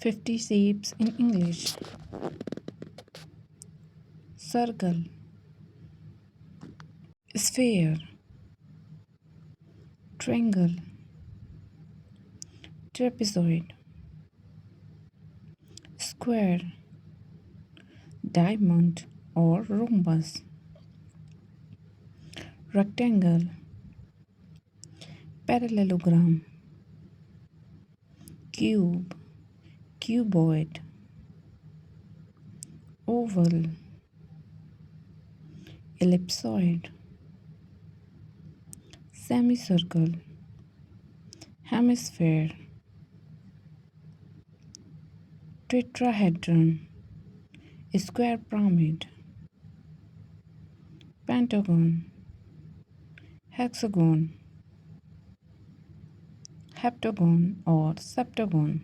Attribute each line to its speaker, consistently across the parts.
Speaker 1: 50 shapes in English. Circle, sphere, triangle, trapezoid, square, diamond or rhombus, rectangle, parallelogram, cube, cuboid, oval, ellipsoid, semicircle, hemisphere, tetrahedron, square pyramid, pentagon, hexagon, heptagon or septagon,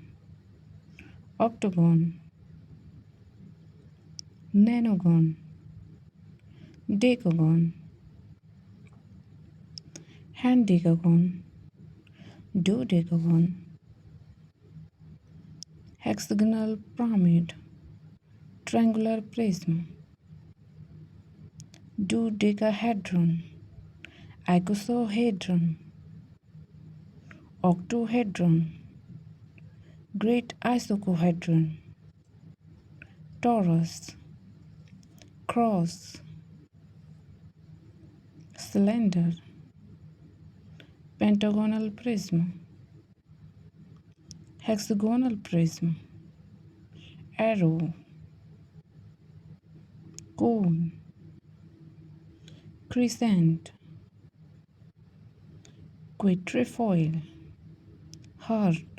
Speaker 1: octagon, nanogon, decagon, hendecagon, dodecagon, hexagonal pyramid, triangular prism, dodecahedron, icosahedron, octohedron, great isocohedron, torus, cross, cylinder, pentagonal prism, hexagonal prism, arrow, cone, crescent, quadrifoil, heart,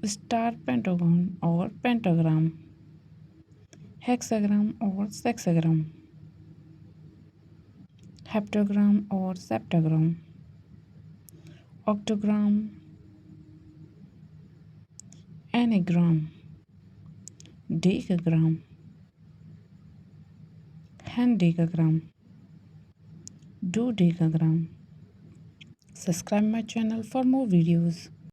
Speaker 1: star pentagon or pentagram, hexagram or sexagram, heptagram or septagram, octagram, anagram, decagram, hendecagram, dodecagram. Subscribe my channel for more videos.